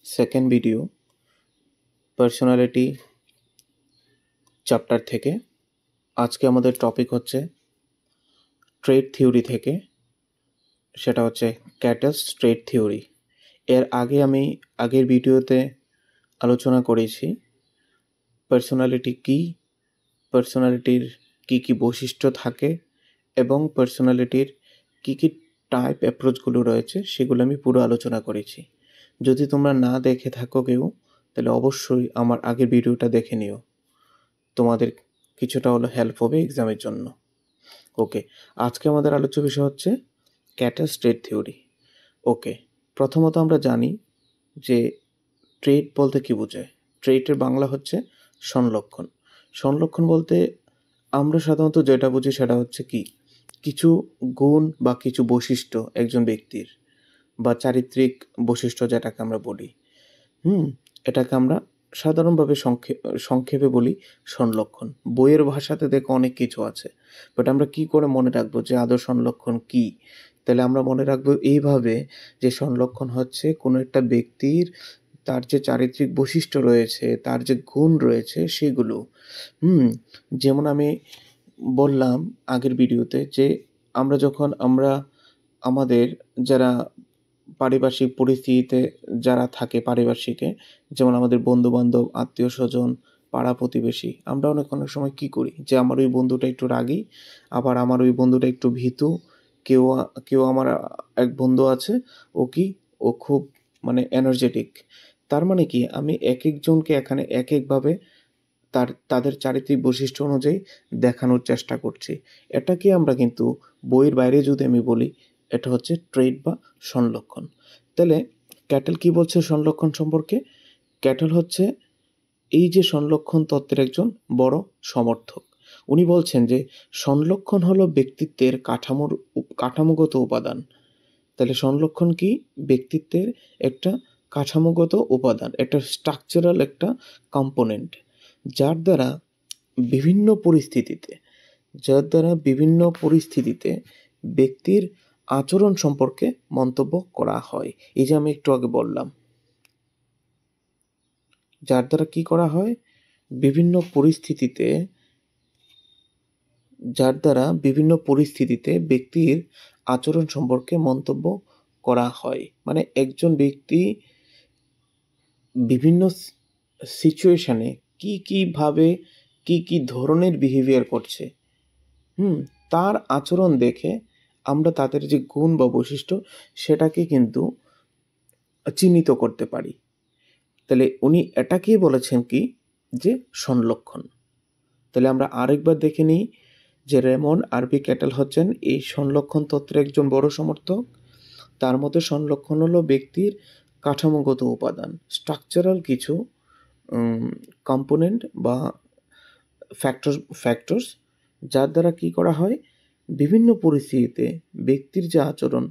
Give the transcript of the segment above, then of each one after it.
Second video personality chapter থেকে। আজকে আমাদের টপিক হচ্ছে ট্রেড থিওরি থেকে, সেটা হচ্ছে ক্যাটলস ট্রেড থিওরি। এর আগে আমি আগের ভিডিওতে আলোচনা করেছি পার্সোনালিটি কী, পার্সোনালিটির কী কী বৈশিষ্ট্য থাকে এবং পার্সোনালিটির কী কী টাইপ অ্যাপ্রোচগুলো রয়েছে সেগুলো আমি পুরো আলোচনা করেছি। যদি তোমরা না দেখে থাকো কেউ, তাহলে অবশ্যই আমার আগের ভিডিওটা দেখে নিও, তোমাদের কিছুটা হলো হেল্প হবে এক্সামের জন্য। ওকে, আজকে আমাদের আলোচ্য বিষয় হচ্ছে ক্যাটলস ট্রেড থিওরি। ওকে, প্রথমত আমরা জানি যে ট্রেড বলতে কী বোঝায়। ট্রেডের বাংলা হচ্ছে সংলক্ষণ। সংলক্ষণ বলতে আমরা সাধারণত যেটা বুঝি সেটা হচ্ছে কি, কিছু গুণ বা কিছু বৈশিষ্ট্য একজন ব্যক্তির বা চারিত্রিক বৈশিষ্ট্য যেটাকে আমরা বলি, এটাকে আমরা সাধারণভাবে সংক্ষেপে বলি সংলক্ষণ। বইয়ের ভাষাতে দেখো অনেক কিছু আছে, বাট আমরা কি করে মনে রাখবো যে আদৌ সংলক্ষণ কি? তাহলে আমরা মনে রাখবো এইভাবে যে সংলক্ষণ হচ্ছে কোনো একটা ব্যক্তির তার যে চারিত্রিক বৈশিষ্ট্য রয়েছে, তার যে গুণ রয়েছে সেগুলো। যেমন আমি বললাম আগের ভিডিওতে যে আমরা আমাদের যারা পারিপার্শ্বিক পরিস্থিতিতে যারা থাকে পারিপার্শ্বিকে, যেমন আমাদের বন্ধুবান্ধব, আত্মীয় স্বজন, পাড়া প্রতিবেশী, আমরা অনেক সময় কী করি যে আমার ওই বন্ধুটা একটু রাগী, আবার আমার ওই বন্ধুটা একটু ভীতু। কেউ আমার এক বন্ধু আছে, ও খুব মানে এনার্জেটিক। তার মানে কি, আমি এক একজনকে এখানে এক একভাবে তাদের চারিত্রিক বৈশিষ্ট্য অনুযায়ী দেখানোর চেষ্টা করছি। এটাকে আমরা কিন্তু বইয়ের বাইরে যদি আমি বলি, এটা হচ্ছে ট্রেড বা সংলক্ষণ। তাহলে ক্যাটল কি বলছে সংলক্ষণ সম্পর্কে? ক্যাটল হচ্ছে এই যে সংলক্ষণ তত্ত্বের একজন বড় সমর্থক। উনি বলছেন যে সংলক্ষণ হলো ব্যক্তিত্বের কাঠামোগত উপাদান। তাহলে সংলক্ষণ কি? ব্যক্তিত্বের একটা কাঠামোগত উপাদান, একটা স্ট্রাকচারাল একটা কম্পোনেন্ট, যার দ্বারা বিভিন্ন পরিস্থিতিতে ব্যক্তির আচরণ সম্পর্কে মন্তব্য করা হয়। এই যে আমি একটু আগে বললাম, যার দ্বারা কি করা হয়, বিভিন্ন পরিস্থিতিতে ব্যক্তির আচরণ সম্পর্কে মন্তব্য করা হয়। মানে একজন ব্যক্তি বিভিন্ন সিচুয়েশনে কিভাবে কি ধরনের বিহেভিয়ার করছে, তার আচরণ দেখে আমরা তাদের যে গুণ বা বৈশিষ্ট্য সেটাকে কিন্তু চিহ্নিত করতে পারি। তাহলে উনি এটাকেই বলেছেন কি, যে সংলক্ষণ। তাহলে আমরা আরেকবার দেখে নিই যে রেমন্ড আরবি ক্যাটল হচ্ছেন এই সংলক্ষণ তত্ত্বের একজন বড় সমর্থক। তার মধ্যে সংলক্ষণ হলো ব্যক্তির কাঠামোগত উপাদান, স্ট্রাকচারাল কিছু কম্পোনেন্ট বা ফ্যাক্টরস, যার দ্বারা কি করা হয়, বিভিন্ন পরিস্থিতিতে ব্যক্তির যে আচরণ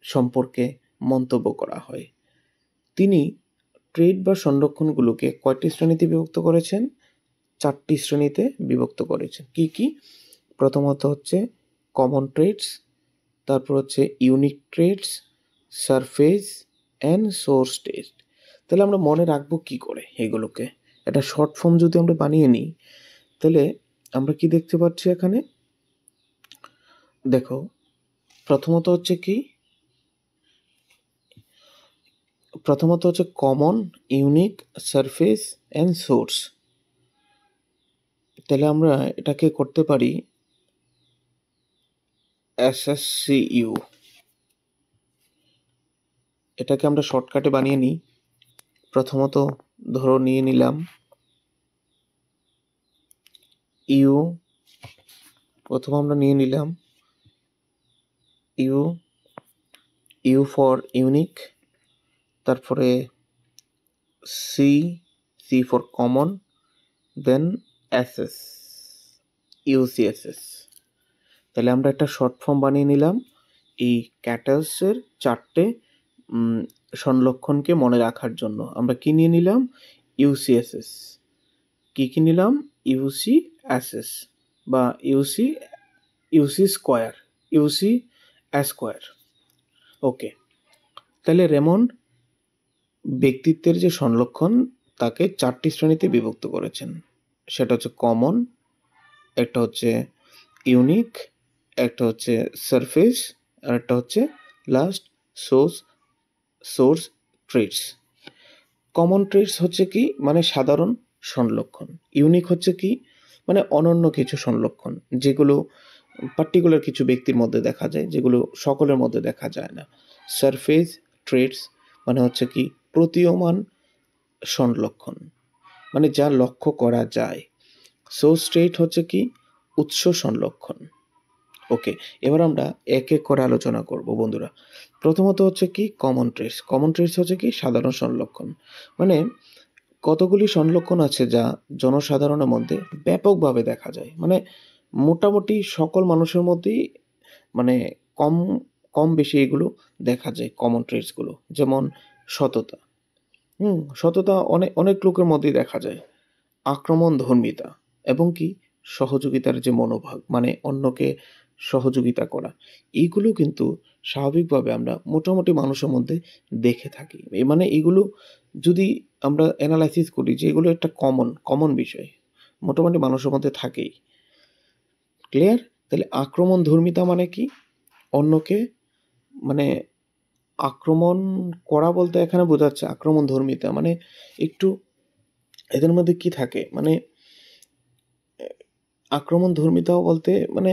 সম্পর্কে মন্তব্য করা হয়। তিনি ট্রেড বা সংরক্ষণগুলোকে কয়টি শ্রেণীতে বিভক্ত করেছেন? 4টি শ্রেণীতে বিভক্ত করেছেন। কি? প্রথমত হচ্ছে কমন ট্রেডস, তারপর হচ্ছে unique traits, surface and source trait. তাহলে আমরা মনে রাখবো কি করে এগুলোকে? একটা শর্ট ফর্ম যদি আমরা বানিয়ে নিই, তাহলে আমরা কি দেখতে পাচ্ছি এখানে? দেখো, প্রথমত হচ্ছে common, unique, surface and source. তাহলে আমরা এটাকে করতে পারি SSCU। এটাকে আমরা শর্টকাটে বানিয়ে নিই। প্রথমত ধরো নিয়ে নিলাম ইউ ফর ইউনিক, তারপরে C for common, then UCSS। তাহলে আমরা একটা শর্ট ফর্ম বানিয়ে নিলাম এই ক্যাটলসের 4টে সংলক্ষণকে মনে রাখার জন্য। আমরা কি নিয়ে নিলাম? UCSS। কি নিলাম? UCSS বা UC স্কোয়ার। ওকে, তাহলে রেমন্ড ব্যক্তিত্বের যে সংলক্ষণ তাকে 4টি শ্রেণীতে বিভক্ত করেছেন। সেটা হচ্ছে কমন, একটা হচ্ছে ইউনিক, একটা হচ্ছে সারফেস, আর একটা হচ্ছে last source traits. Common traits হচ্ছে কি মানে সাধারণ সংলক্ষণ। ইউনিক হচ্ছে কি মানে অনন্য কিছু সংলক্ষণ, যেগুলো পার্টিকুলার কিছু ব্যক্তির মধ্যে দেখা যায়, যেগুলো সকলের মধ্যে দেখা যায় না। সারফেস ট্রেটস মানে হচ্ছে কি প্রতীয়মান সংলক্ষণ, মানে যা লক্ষ্য করা যায়। সোর্স ট্রেট হচ্ছে কি উৎস সংলক্ষণ। ওকে, এবার আমরা এক এক করে আলোচনা করব বন্ধুরা। প্রথমত হচ্ছে কি কমন ট্রেটস। কমন ট্রেটস হচ্ছে কি সাধারণ সংলক্ষণ, মানে কতগুলি সংলক্ষণ আছে যা জনসাধারণের মধ্যে ব্যাপকভাবে দেখা যায়, মানে মোটামুটি সকল মানুষের মধ্যেই মানে কম কম বেশি এগুলো দেখা যায় কমন ট্রেটসগুলো। যেমন সততা, সততা অনেক অনেক লোকের মধ্যেই দেখা যায়। আক্রমণ ধর্মিতা এবং কি সহযোগিতার যে মনোভাব, মানে অন্যকে সহযোগিতা করা, এইগুলো কিন্তু স্বাভাবিকভাবে আমরা মোটামুটি মানুষের মধ্যে দেখে থাকি। মানে এগুলো যদি আমরা অ্যানালাইসিস করি যে এগুলো একটা কমন বিষয়, মোটামুটি মানুষের মধ্যে থাকেই। ক্লিয়ার? তাহলে আক্রমণ ধর্মিতা মানে কি অন্যকে মানে আক্রমণ করা বলতে এখানে বোঝাচ্ছে আক্রমণ ধর্মিতা মানে একটু এদের মধ্যে কি থাকে, মানে আক্রমণ ধর্মিতাও বলতে মানে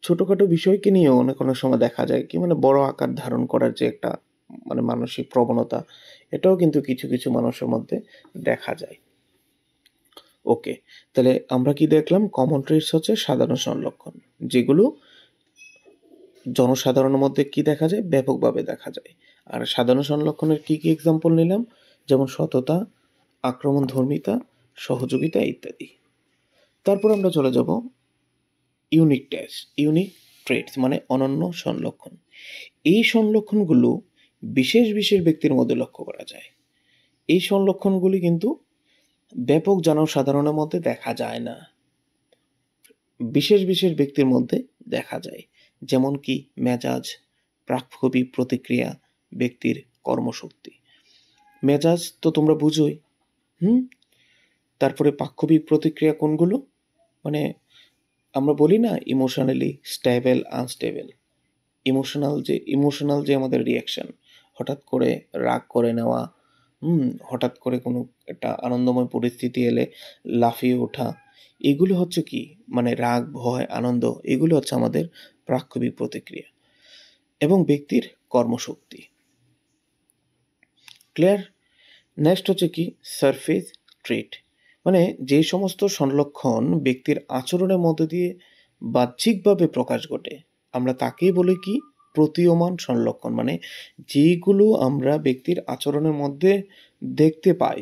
ছোটখাটো বিষয়কে নিয়েও অনেক অনেক সময় দেখা যায় কি মানে বড় আকার ধারণ করার যে একটা মানে মানসিক প্রবণতা, এটাও কিন্তু কিছু কিছু মানুষের মধ্যে দেখা যায়। ওকে, তাহলে আমরা কি দেখলাম? কমন ট্রেটস হচ্ছে সাধারণ সংলক্ষণ, যেগুলো জনসাধারণের মধ্যে কি দেখা যায় ব্যাপকভাবে দেখা যায়। আর সাধারণ সংলক্ষণের কি কি এক্সাম্পল নিলাম? যেমন সততা, আক্রমণ ধর্মিতা, সহযোগিতা ইত্যাদি। তারপর আমরা চলে যাব ইউনিক ট্রেটস মানে অনন্য সংলক্ষণ। এই সংলক্ষণগুলো বিশেষ বিশেষ ব্যক্তির মধ্যে লক্ষ্য করা যায়। এই সংলক্ষণগুলি কিন্তু ব্যাপক জনসাধারণের মধ্যে দেখা যায় না, বিশেষ বিশেষ ব্যক্তির মধ্যে দেখা যায়। যেমন কি মেজাজ, প্রাক্কবিক প্রতিক্রিয়া, ব্যক্তির কর্মশক্তি। মেজাজ তো তোমরা বুঝোই। তারপরে পাক্ষবিক প্রতিক্রিয়া কোনগুলো? মানে আমরা বলি না ইমোশনালি স্টেবল আনস্টেবল। ইমোশনাল যে আমাদের রিয়াকশন, হঠাৎ করে রাগ করে নেওয়া, হঠাৎ করে কোনো একটা আনন্দময় পরিস্থিতি এলে লাফিয়ে ওঠা, এগুলো হচ্ছে কি মানে রাগ, ভয়, আনন্দ, এগুলো হচ্ছে আমাদের প্রাক্ষবিক প্রতিক্রিয়া। এবং ব্যক্তির কর্মশক্তি। ক্লিয়ার? নেক্সট হচ্ছে কি সারফেস ট্রেট, মানে যে সমস্ত সংলক্ষণ ব্যক্তির আচরণের মধ্যে দিয়ে বাহ্যিকভাবে প্রকাশ ঘটে, আমরা তাকেই বলি কি প্রতীয়মান সংলক্ষণ, মানে যেগুলো আমরা ব্যক্তির আচরণের মধ্যে দেখতে পাই,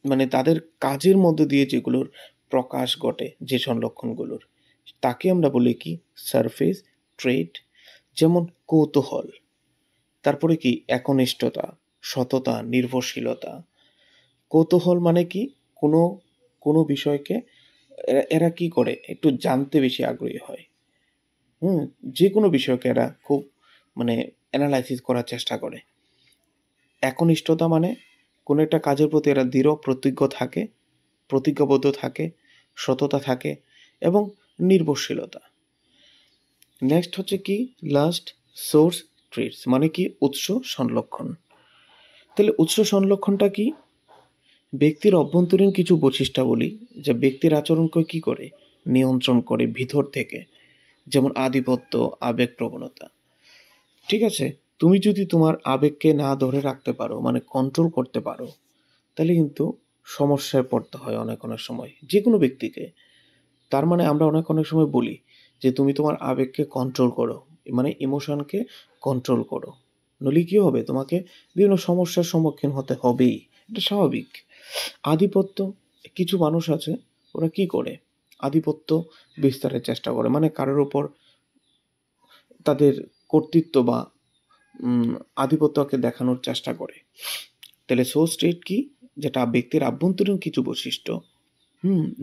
মানে তাদের কাজের মধ্যে দিয়ে যেগুলোর প্রকাশ ঘটে যে সংলক্ষণগুলোর, তাকে আমরা বলি কি সারফেস ট্রেট। যেমন কৌতূহল, তারপরে কি একনিষ্ঠতা, সততা, নির্ভরশীলতা। কৌতূহল মানে কি কোনো কোনো বিষয়কে এরা কি করে একটু জানতে বেশি আগ্রহী হয়। যে কোনো বিষয়কে এরা খুব মানে অ্যানালাইসিস করার চেষ্টা করে। একনিষ্ঠতা মানে কোনো একটা কাজের প্রতি এরা দৃঢ় প্রতিজ্ঞাবদ্ধ থাকে, সততা থাকে এবং নির্ভরশীলতা। নেক্সট হচ্ছে কি লাস্ট সোর্স ট্রেটস, মানে কি উৎস সংলক্ষণ। তাহলে উৎস সংলক্ষণটা কি? ব্যক্তির অভ্যন্তরীণ কিছু বৈশিষ্ট্যাবলী যা ব্যক্তির আচরণকে কি করে নিয়ন্ত্রণ করে ভিতর থেকে। যেমন আধিপত্য, আবেগ প্রবণতা। ঠিক আছে, তুমি যদি তোমার আবেগকে না ধরে রাখতে পারো, মানে কন্ট্রোল করতে পারো, তাহলে কিন্তু সমস্যায় পড়তে হয় অনেক অনেক সময় যে কোনো ব্যক্তিকে। তার মানে আমরা অনেক অনেক সময় বলি যে তুমি তোমার আবেগকে কন্ট্রোল করো, মানে ইমোশনকে কন্ট্রোল করো, নইলে কি হবে তোমাকে বিভিন্ন সমস্যার সম্মুখীন হতে হবেই, এটা স্বাভাবিক। আধিপত্য, কিছু মানুষ আছে ওরা কি করে আধিপত্য বিস্তারের চেষ্টা করে, মানে কারোর ওপর তাদের কর্তৃত্ব বা আধিপত্যকে দেখানোর চেষ্টা করে। তাহলে সোর্স ট্রেট কি? যেটা ব্যক্তির আভ্যন্তরীণ কিছু বৈশিষ্ট্য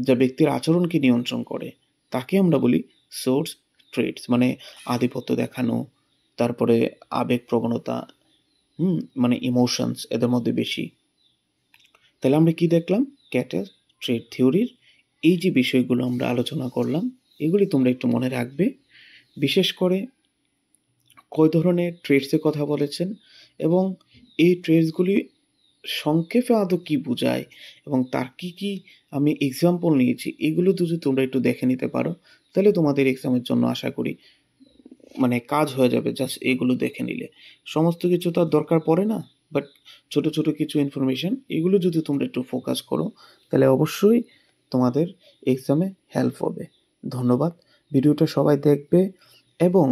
যা ব্যক্তির আচরণকে নিয়ন্ত্রণ করে, তাকে আমরা বলি সোর্স ট্রেটস, মানে আধিপত্য দেখানো, তারপরে আবেগ প্রবণতা, মানে ইমোশনস এদের মধ্যে বেশি তাহলে আমরা কি দেখলাম? ক্যাটের ট্রেড থিওরির এই যে বিষয়গুলো আমরা আলোচনা করলাম, এগুলি তোমরা একটু মনে রাখবে। বিশেষ করে কয় ধরনের ট্রেডসের কথা বলেছেন এবং এই ট্রেডসগুলি সংক্ষেপে আদৌ কী বোঝায় এবং তার কি আমি এক্সাম্পল নিয়েছি, এগুলো যদি তোমরা একটু দেখে নিতে পারো, তাহলে তোমাদের এক্সামের জন্য আশা করি মানে কাজ হয়ে যাবে জাস্ট এগুলো দেখে নিলে। সমস্ত কিছু তো আর দরকার পড়ে না, বাট ছোট ছোট কিছু ইনফরমেশন এগুলো যদি তোমরা একটু ফোকাস করো, তাহলে অবশ্যই তোমাদের এক্সামে হেল্প হবে। ধন্যবাদ। ভিডিওটা সবাই দেখবে এবং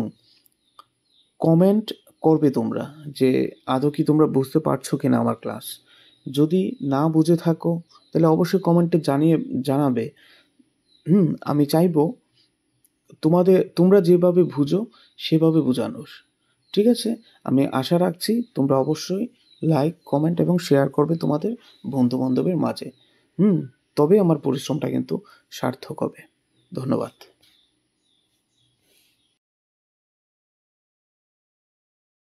কমেন্ট করবে তোমরা যে আদৌ কি তোমরা বুঝতে পারছো কিনা আমার ক্লাস। যদি না বুঝে থাকো তাহলে অবশ্যই কমেন্টে জানাবে। আমি চাইবো তোমরা যেভাবে বুঝো সেভাবে বোঝানোর। ঠিক আছে? আমি আশা রাখছি তোমরা অবশ্যই লাইক, কমেন্ট এবং শেয়ার করবে তোমাদের বন্ধু-বান্ধবের মাঝে। তবে আমার পরিশ্রমটা কিন্তু সার্থক হবে। ধন্যবাদ।